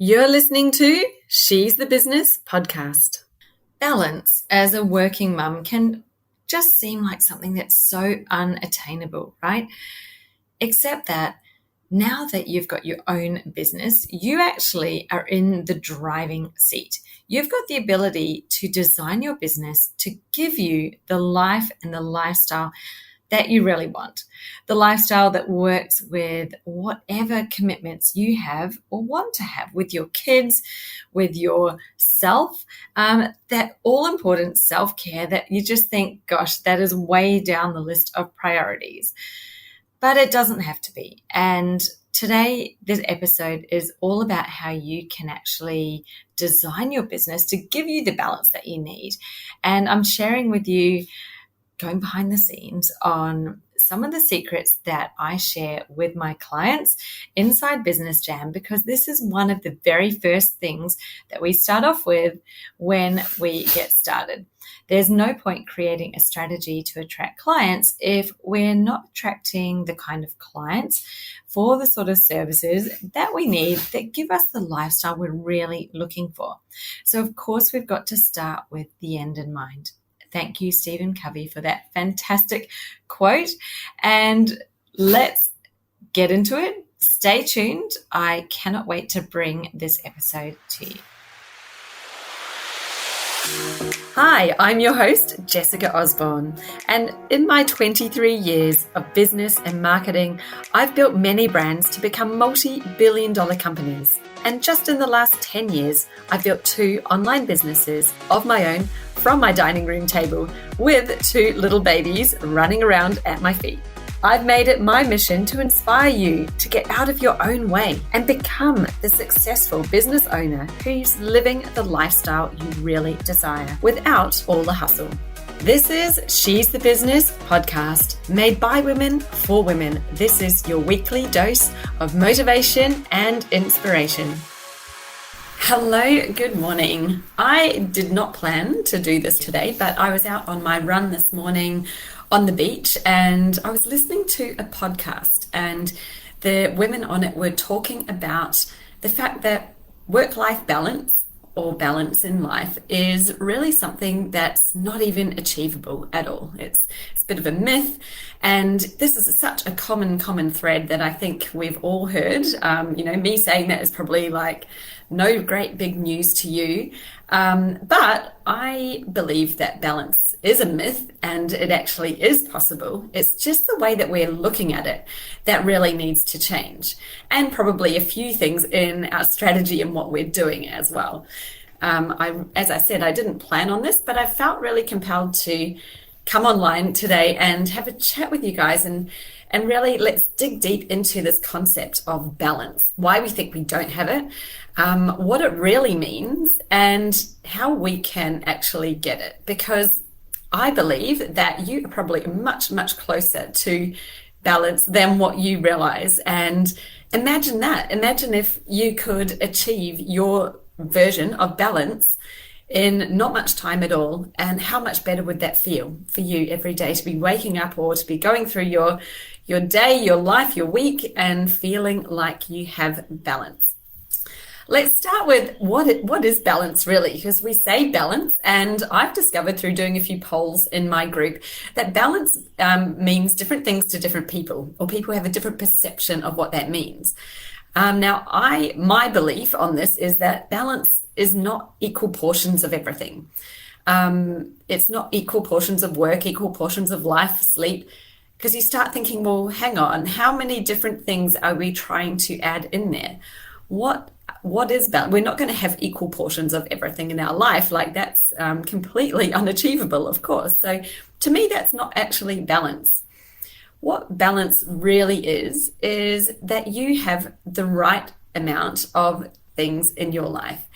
You're listening to She's the Business podcast. Balance as a working mum can just seem like something that's so unattainable, right? Except that now that you've got your own business, you actually are in the driving seat. You've got the ability to design your business to give you the life and the lifestyle that you really want. The lifestyle that works with whatever commitments you have or want to have with your kids, with yourself, that all-important self-care that you just think, gosh, that is way down the list of priorities. But it doesn't have to be. And today, this episode is all about how you can actually design your business to give you the balance that you need. And I'm sharing with you, going behind the scenes on some of the secrets that I share with my clients inside Business Jam, because this is one of the very first things that we start off with when we get started. There's no point creating a strategy to attract clients if we're not attracting the kind of clients for the sort of services that we need that give us the lifestyle we're really looking for. So of course, we've got to start with the end in mind. Thank you, Stephen Covey, for that fantastic quote. And let's get into it. Stay tuned. I cannot wait to bring this episode to you. Hi, I'm your host, Jessica Osborne, and in my 23 years of business and marketing, I've built many brands to become multi-billion-dollar companies. And just in the last 10 years, I've built 2 online businesses of my own from my dining room table with 2 little babies running around at my feet. I've made it my mission to inspire you to get out of your own way and become the successful business owner who's living the lifestyle you really desire without all the hustle. This is She's the Business podcast, made by women for women. This is your weekly dose of motivation and inspiration. Hello, good morning. I did not plan to do this today, but I was out on my run this morning on the beach and I was listening to a podcast, and the women on it were talking about the fact that work-life balance or balance in life is really something that's not even achievable at all. It's a bit of a myth, and this is such a common thread that I think we've all heard. Me saying that is probably like no great big news to you, but I believe that balance is a myth and it actually is possible. It's just the way that we're looking at it that really needs to change, and probably a few things in our strategy and what we're doing as well. As I said, I didn't plan on this, but I felt really compelled to come online today and have a chat with you guys and really let's dig deep into this concept of balance, why we think we don't have it, what it really means, and how we can actually get it. Because I believe that you are probably much closer to balance than what you realize. And imagine that. Imagine if you could achieve your version of balance in not much time at all, and how much better would that feel for you every day to be waking up or to be going through your day, your life, your week, and feeling like you have balance. Let's start with what is balance really, because we say balance, and I've discovered through doing a few polls in my group that balance means different things to different people, or people have a different perception of what that means. Now, my belief on this is that balance is not equal portions of everything. It's not equal portions of work, equal portions of life, sleep, because you start thinking, well, hang on, how many different things are we trying to add in there? What is balance? We're not going to have equal portions of everything in our life. Like that's completely unachievable, of course. So to me, that's not actually balance. What balance really is that you have the right amount of things in your life.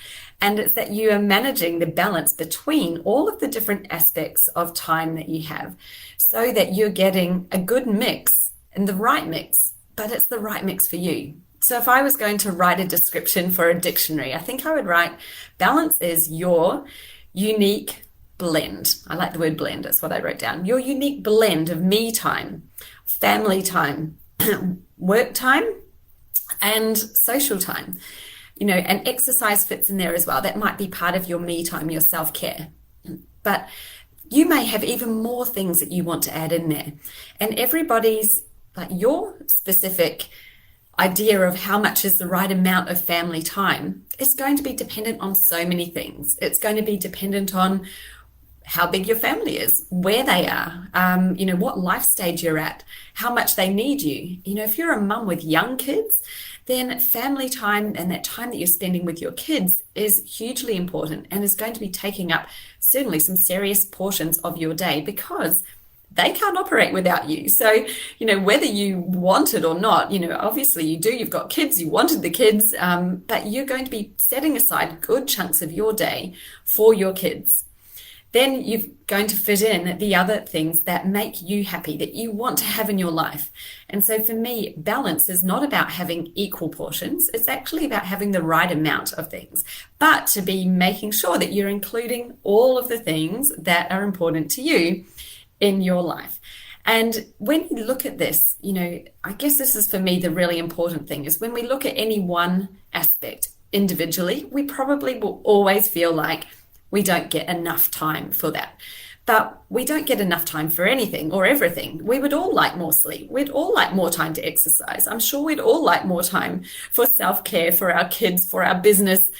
And it's that you are managing the balance between all of the different aspects of time that you have, so that you're getting a good mix and the right mix, but it's the right mix for you. So if I was going to write a description for a dictionary, I think I would write balance is your unique blend. I like the word blend. That's what I wrote down. Your unique blend of me time, family time, work time, and social time. and exercise fits in there as well. That might be part of your me time, your self-care. But you may have even more things that you want to add in there. And everybody's, like, your specific idea of how much is the right amount of family time is going to be dependent on so many things. It's going to be dependent on how big your family is, where they are, what life stage you're at, how much they need you. If you're a mum with young kids, then family time and that time that you're spending with your kids is hugely important and is going to be taking up certainly some serious portions of your day, because they can't operate without you. So, whether you want it or not, obviously you do, you've got kids, you wanted the kids, but you're going to be setting aside good chunks of your day for your kids. Then you're going to fit in the other things that make you happy, that you want to have in your life. And so for me, balance is not about having equal portions. It's actually about having the right amount of things, but to be making sure that you're including all of the things that are important to you in your life. And when you look at this, I guess this is for me the really important thing, is when we look at any one aspect individually, we probably will always feel like we don't get enough time for that. But we don't get enough time for anything or everything. We would all like more sleep. We'd all like more time to exercise. I'm sure we'd all like more time for self-care, for our kids, for our business.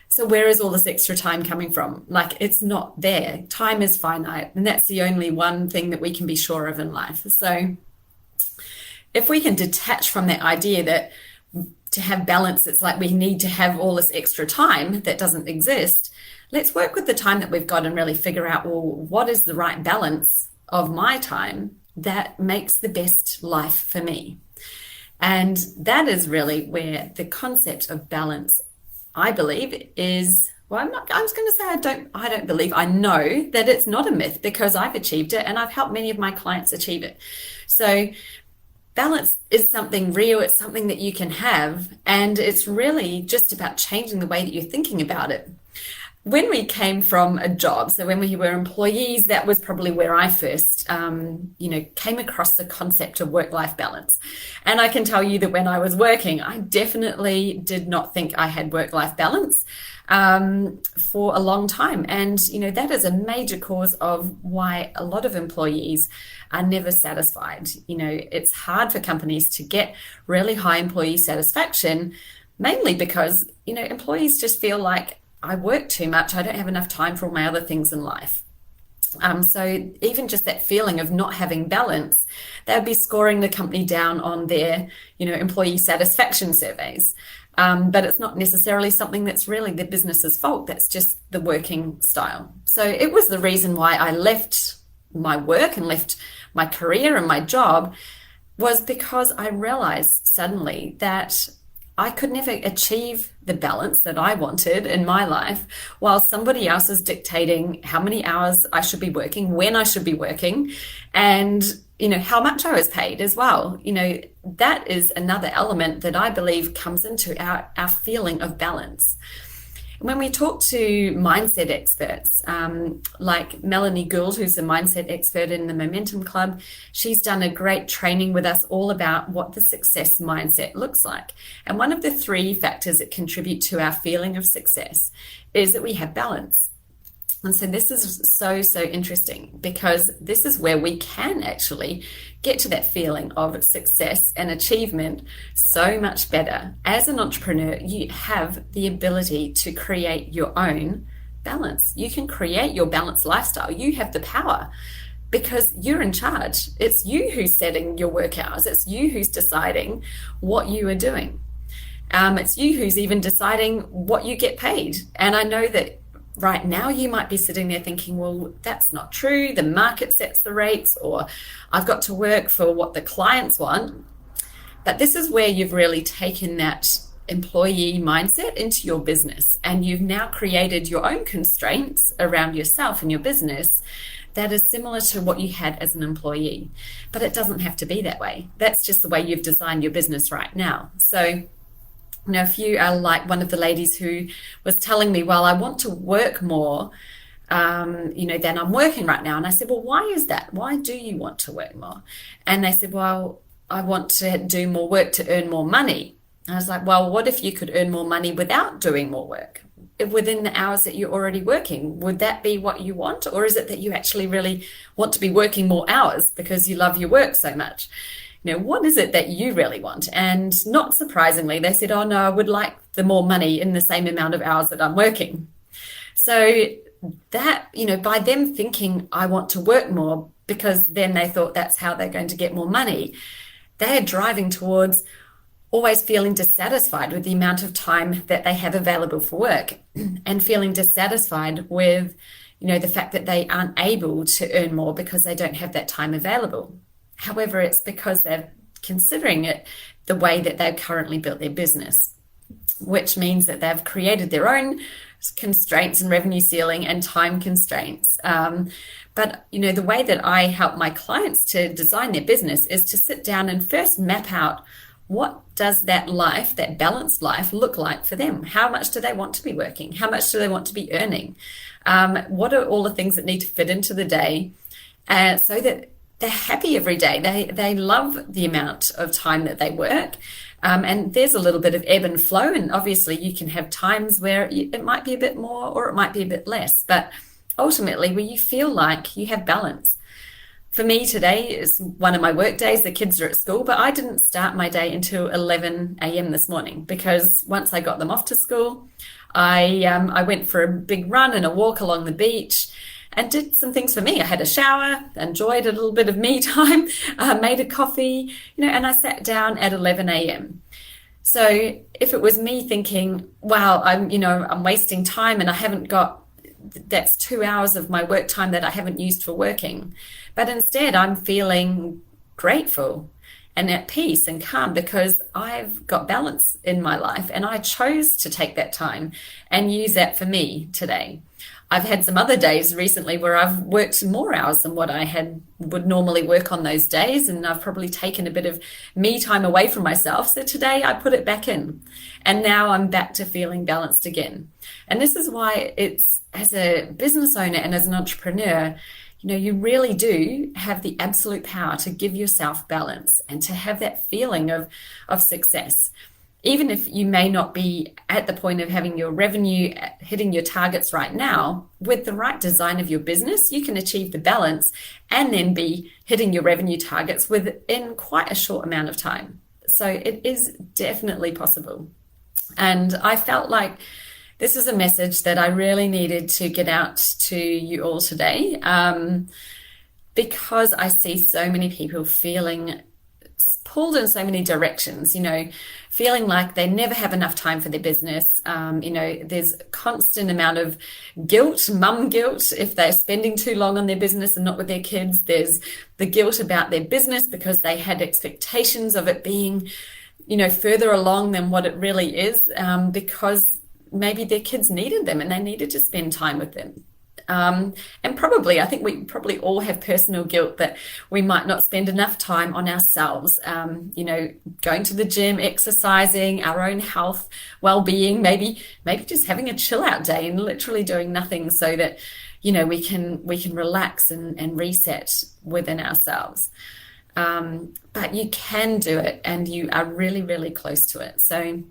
So where is all this extra time coming from? Like, it's not there. Time is finite, and that's the only one thing that we can be sure of in life. So if we can detach from that idea that to have balance, it's like we need to have all this extra time that doesn't exist, let's work with the time that we've got and really figure out, well, what is the right balance of my time that makes the best life for me? And that is really where the concept of balance, I believe, is, well, I was going to say I don't believe, I know that it's not a myth, because I've achieved it and I've helped many of my clients achieve it. So balance is something real. It's something that you can have, and it's really just about changing the way that you're thinking about it. When we came from a job, so when we were employees, that was probably where I first, came across the concept of work-life balance. And I can tell you that when I was working, I definitely did not think I had work-life balance for a long time. And, that is a major cause of why a lot of employees are never satisfied. It's hard for companies to get really high employee satisfaction, mainly because, employees just feel like, I work too much. I don't have enough time for all my other things in life. So even just that feeling of not having balance, they would be scoring the company down on their, employee satisfaction surveys. But it's not necessarily something that's really the business's fault. That's just the working style. So it was the reason why I left my work and left my career and my job, was because I realized suddenly that I could never achieve the balance that I wanted in my life while somebody else is dictating how many hours I should be working, when I should be working, and, how much I was paid as well. That is another element that I believe comes into our feeling of balance. When we talk to mindset experts, like Melanie Gould, who's a mindset expert in the Momentum Club, she's done a great training with us all about what the success mindset looks like. And one of the 3 factors that contribute to our feeling of success is that we have balance. And so this is so interesting, because this is where we can actually get to that feeling of success and achievement so much better. As an entrepreneur, you have the ability to create your own balance. You can create your balanced lifestyle. You have the power, because you're in charge. It's you who's setting your work hours. It's you who's deciding what you are doing. It's you who's even deciding what you get paid. And I know that right now you might be sitting there thinking, well, that's not true. The market sets the rates, or I've got to work for what the clients want. But this is where you've really taken that employee mindset into your business, and you've now created your own constraints around yourself and your business that is similar to what you had as an employee. But it doesn't have to be that way. That's just the way you've designed your business right now. So if you are like one of the ladies who was telling me, well, I want to work more, than I'm working right now. And I said, well, why is that? Why do you want to work more? And they said, well, I want to do more work to earn more money. I was like, well, what if you could earn more money without doing more work? Within the hours that you're already working, would that be what you want? Or is it that you actually really want to be working more hours because you love your work so much? What is it that you really want? And not surprisingly, they said, oh no, I would like the more money in the same amount of hours that I'm working. So that, by them thinking I want to work more because then they thought that's how they're going to get more money, they are driving towards always feeling dissatisfied with the amount of time that they have available for work and feeling dissatisfied with, the fact that they aren't able to earn more because they don't have that time available. However, it's because they're considering it the way that they've currently built their business, which means that they've created their own constraints and revenue ceiling and time constraints. But the way that I help my clients to design their business is to sit down and first map out, what does that life, that balanced life, look like for them? How much do they want to be working? How much do they want to be earning? What are all the things that need to fit into the day so that they're happy every day? They love the amount of time that they work. And there's a little bit of ebb and flow. And obviously you can have times where it might be a bit more or it might be a bit less. But ultimately, where you feel like you have balance. For me, today is one of my work days. The kids are at school, but I didn't start my day until 11 a.m. this morning because once I got them off to school, I went for a big run and a walk along the beach and did some things for me. I had a shower, enjoyed a little bit of me time, made a coffee, and I sat down at 11 a.m. So if it was me thinking, wow, I'm wasting time and I haven't got, that's 2 hours of my work time that I haven't used for working. But instead, I'm feeling grateful and at peace and calm because I've got balance in my life and I chose to take that time and use that for me today. I've had some other days recently where I've worked more hours than what I would normally work on those days, and I've probably taken a bit of me time away from myself. So today I put it back in, and now I'm back to feeling balanced again. And this is why it's, as a business owner and as an entrepreneur, you really do have the absolute power to give yourself balance and to have that feeling of success. Even if you may not be at the point of having your revenue hitting your targets right now, with the right design of your business, you can achieve the balance and then be hitting your revenue targets within quite a short amount of time. So it is definitely possible. And I felt like this is a message that I really needed to get out to you all today, because I see so many people feeling pulled in so many directions, feeling like they never have enough time for their business. There's a constant amount of guilt, mum guilt, if they're spending too long on their business and not with their kids. There's the guilt about their business because they had expectations of it being, further along than what it really is, because maybe their kids needed them and they needed to spend time with them. And I think we probably all have personal guilt that we might not spend enough time on ourselves, going to the gym, exercising, our own health, well-being, maybe just having a chill out day and literally doing nothing so that, we can relax and reset within ourselves. But you can do it and you are really, really close to it. So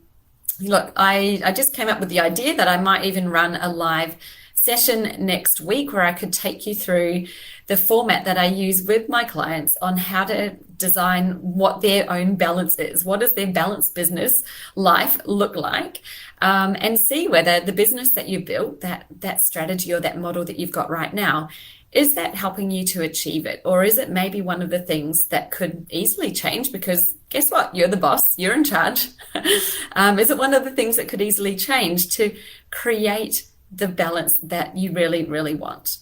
look, I just came up with the idea that I might even run a live session next week where I could take you through the format that I use with my clients on how to design what their own balance is. What does their balanced business life look like? And see whether the business that you built, that strategy or that model that you've got right now, is that helping you to achieve it? Or is it maybe one of the things that could easily change because guess what? You're the boss, you're in charge. Is it one of the things that could easily change to create the balance that you really, really want?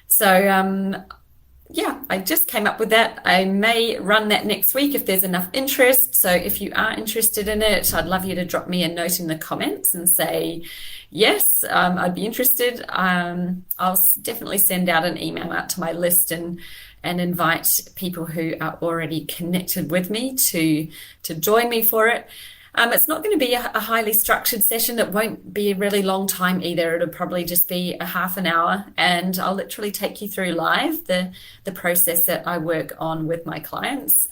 So, I just came up with that. I may run that next week if there's enough interest. So if you are interested in it, I'd love you to drop me a note in the comments and say, yes, I'd be interested. I'll definitely send out an email out to my list and invite people who are already connected with me to join me for it. It's not going to be a highly structured session. It won't be a really long time either. It'll probably just be a half an hour, and I'll literally take you through live the process that I work on with my clients,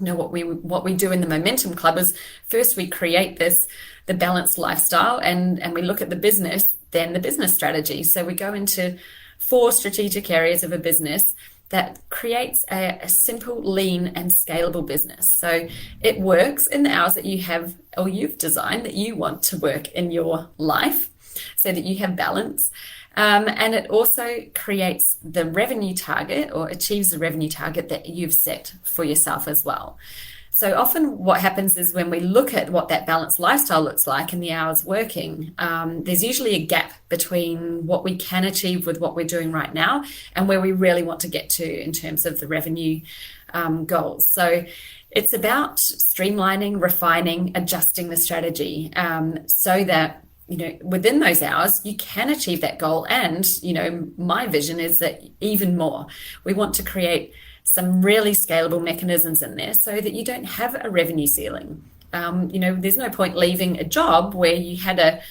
what we do in the Momentum Club is first we create the balanced lifestyle, and we look at the business, then the business strategy. So we go into 4 strategic areas of a business that creates a simple, lean, and scalable business. So it works in the hours that you have, or you've designed that you want to work in your life, so that you have balance. And it also creates the revenue target, or achieves the revenue target that you've set for yourself as well. So often what happens is when we look at what that balanced lifestyle looks like in the hours working, there's usually a gap between what we can achieve with what we're doing right now and where we really want to get to in terms of the revenue goals. So it's about streamlining, refining, adjusting the strategy so that within those hours, you can achieve that goal. And, my vision is that even more, we want to create some really scalable mechanisms in there so that you don't have a revenue ceiling. There's no point leaving a job where you had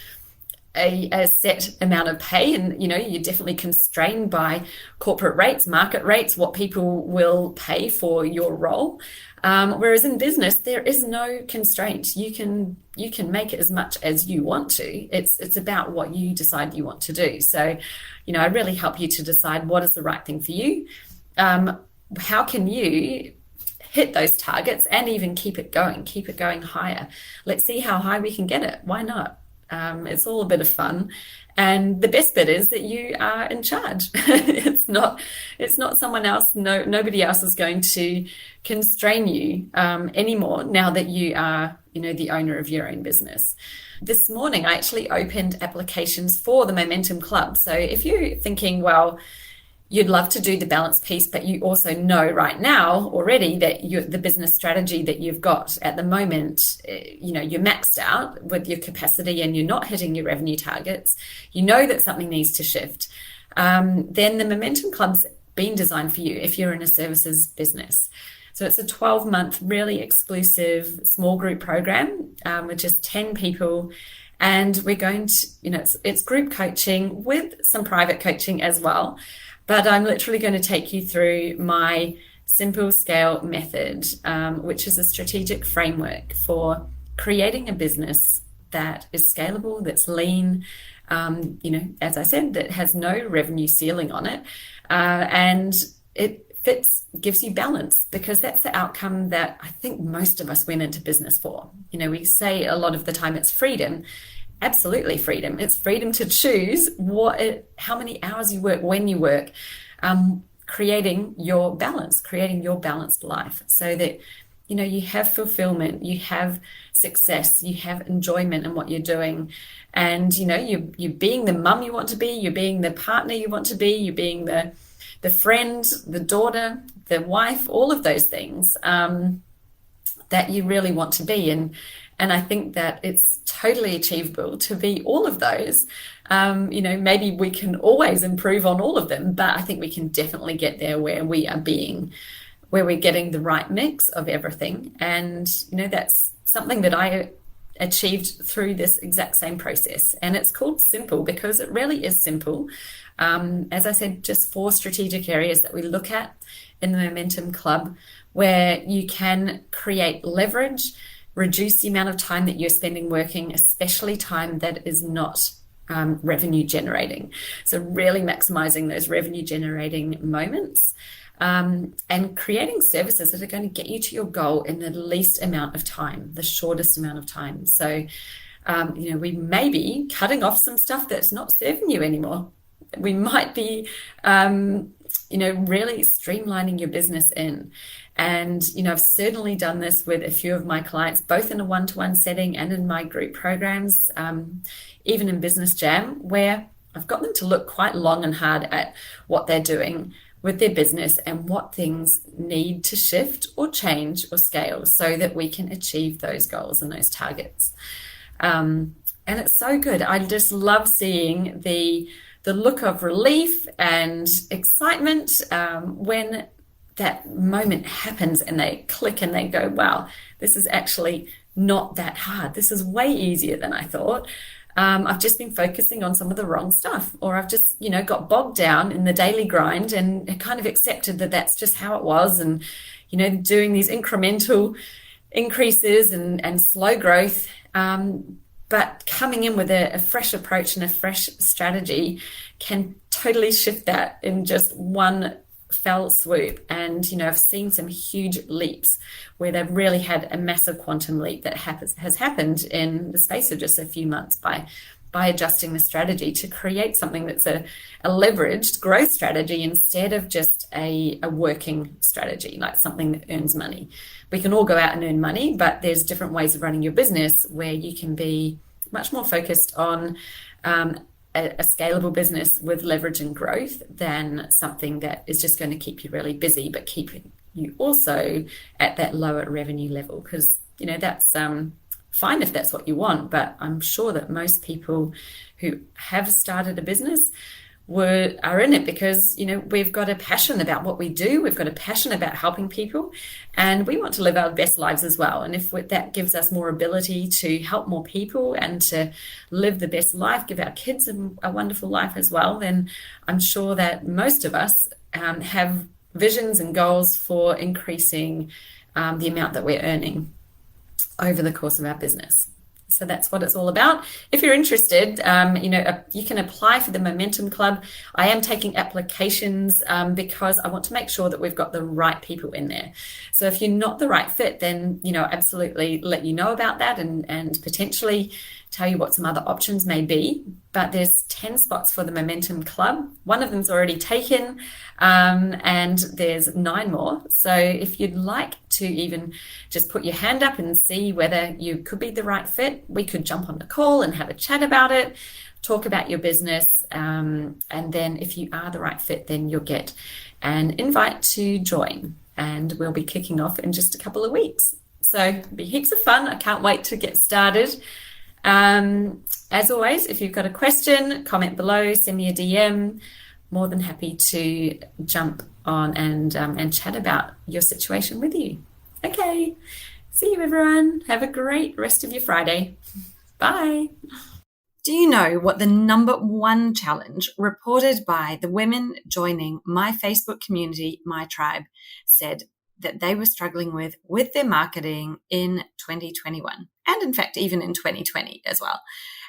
a set amount of pay, and you're definitely constrained by corporate rates, market rates, what people will pay for your role. Whereas in business, there is no constraint. You can make it as much as you want to. It's about what you decide you want to do. So, I really help you to decide what is the right thing for you. How can you hit those targets and even keep it going higher? Let's see how high we can get it. Why not? It's all a bit of fun. And the best bit is that you are in charge. It's not someone else. Nobody else is going to constrain you anymore now that you are, the owner of your own business. This morning, I actually opened applications for the Momentum Club. So if you're thinking, well, you'd love to do the balance piece, but you also know right now already that the business strategy that you've got at the moment, you're maxed out with your capacity and you're not hitting your revenue targets. You know that something needs to shift. Then the Momentum Club's been designed for you if you're in a services business. So it's a 12-month, really exclusive small group program with just 10 people. And we're going to, it's group coaching with some private coaching as well. But I'm literally going to take you through my simple scale method, which is a strategic framework for creating a business that is scalable, that's lean, as I said, that has no revenue ceiling on it. And it gives you balance, because that's the outcome that I think most of us went into business for. We say a lot of the time it's freedom. Absolutely freedom. It's freedom to choose how many hours you work, when you work, creating your balanced life so that, you have fulfillment, you have success, you have enjoyment in what you're doing. And, you're being the mum you want to be, you're being the partner you want to be, you're being the friend, the daughter, the wife, all of those things that you really want to be. And I think that it's totally achievable to be all of those. Maybe we can always improve on all of them, but I think we can definitely get there where we're getting the right mix of everything. And, that's something that I achieved through this exact same process. And it's called Simple because it really is simple. As I said, just 4 strategic areas that we look at in the Momentum Club where you can create leverage, reduce the amount of time that you're spending working, especially time that is not revenue generating. So really maximizing those revenue generating moments and creating services that are going to get you to your goal in the least amount of time, the shortest amount of time. So, we may be cutting off some stuff that's not serving you anymore. We might be, really streamlining your business in. And, I've certainly done this with a few of my clients, both in a one-to-one setting and in my group programs, even in Business Jam, where I've got them to look quite long and hard at what they're doing with their business and what things need to shift or change or scale so that we can achieve those goals and those targets. And it's so good. I just love seeing the look of relief and excitement when that moment happens and they click and they go, wow, this is actually not that hard. This is way easier than I thought. I've just been focusing on some of the wrong stuff, or I've just, got bogged down in the daily grind and kind of accepted that that's just how it was. And, doing these incremental increases and slow growth, but coming in with a fresh approach and a fresh strategy can totally shift that in just one fell swoop. And I've seen some huge leaps where they've really had a massive quantum leap that has happened in the space of just a few months by adjusting the strategy to create something that's a leveraged growth strategy instead of just a working strategy, like something that earns money. We can all go out and earn money, but there's different ways of running your business where you can be much more focused on a scalable business with leverage and growth than something that is just going to keep you really busy, but keeping you also at that lower revenue level. Because, that's fine if that's what you want, but I'm sure that most people who have started a business are in it because, we've got a passion about what we do. We've got a passion about helping people, and we want to live our best lives as well. And if that gives us more ability to help more people and to live the best life, give our kids a wonderful life as well, then I'm sure that most of us have visions and goals for increasing the amount that we're earning over the course of our business. So that's what it's all about. If you're interested, you can apply for the Momentum Club. I am taking applications because I want to make sure that we've got the right people in there. So if you're not the right fit, then, absolutely let you know about that and potentially tell you what some other options may be. But there's 10 spots for the Momentum Club. One of them's already taken, and there's 9 more. So if you'd like to even just put your hand up and see whether you could be the right fit, we could jump on the call and have a chat about it, talk about your business, and then if you are the right fit, then you'll get an invite to join, and we'll be kicking off in just a couple of weeks. So it'll be heaps of fun. I can't wait to get started. As always, if you've got a question, comment below, send me a DM. More than happy to jump on and chat about your situation with you. Okay, see you everyone. Have a great rest of your Friday. Bye. Do you know what the number 1 challenge reported by the women joining my Facebook community, My Tribe, said that they were struggling with their marketing in 2021, and in fact, even in 2020 as well?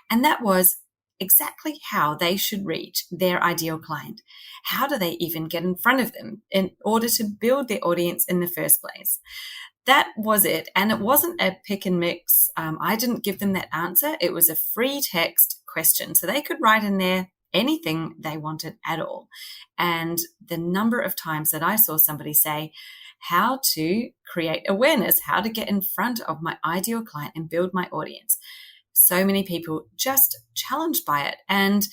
And that was exactly how they should reach their ideal client. How do they even get in front of them in order to build their audience in the first place? That was it. And it wasn't a pick and mix. I didn't give them that answer. It was a free text question. So they could write in there anything they wanted at all. And the number of times that I saw somebody say, how to create awareness, how to get in front of my ideal client and build my audience. So many people just challenged by it. And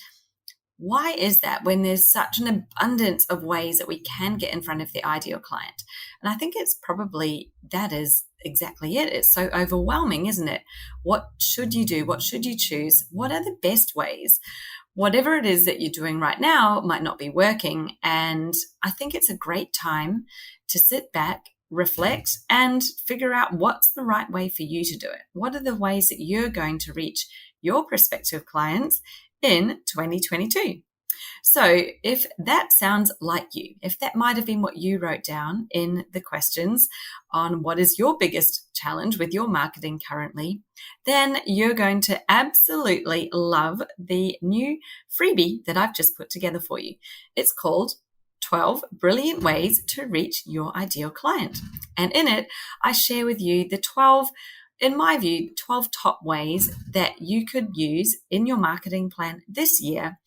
why is that when there's such an abundance of ways that we can get in front of the ideal client? And I think it's probably that is exactly it. It's so overwhelming, isn't it? What should you do? What should you choose? What are the best ways? Whatever it is that you're doing right now might not be working. And I think it's a great time to sit back, reflect, and figure out what's the right way for you to do it. What are the ways that you're going to reach your prospective clients in 2022? So if that sounds like you, if that might have been what you wrote down in the questions on what is your biggest challenge with your marketing currently, then you're going to absolutely love the new freebie that I've just put together for you. It's called 12 Brilliant Ways to Reach Your Ideal Client. And in it, I share with you the 12, in my view, 12 top ways that you could use in your marketing plan this year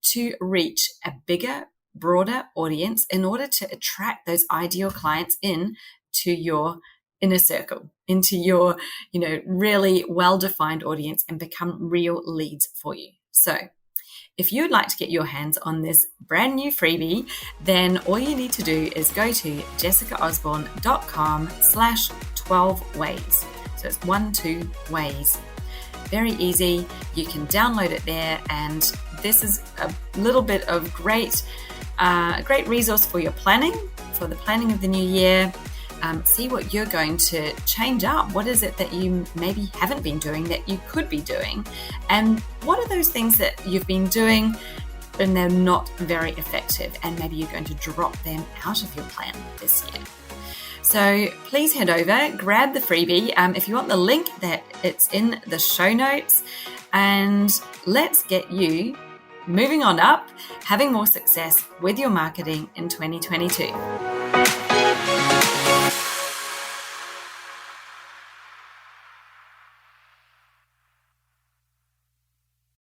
to reach a bigger, broader audience in order to attract those ideal clients in to your inner circle, into your, really well-defined audience and become real leads for you. So if you'd like to get your hands on this brand new freebie, then all you need to do is go to jessicaosborne.com/12 ways. So it's 12 ways. Very easy. You can download it there, and this is a little bit of great resource for your planning, for the planning of the new year. See what you're going to change up. What is it that you maybe haven't been doing that you could be doing? And what are those things that you've been doing and they're not very effective? And maybe you're going to drop them out of your plan this year. So please head over, grab the freebie. If you want the link, that it's in the show notes, and let's get you moving on up, having more success with your marketing in 2022.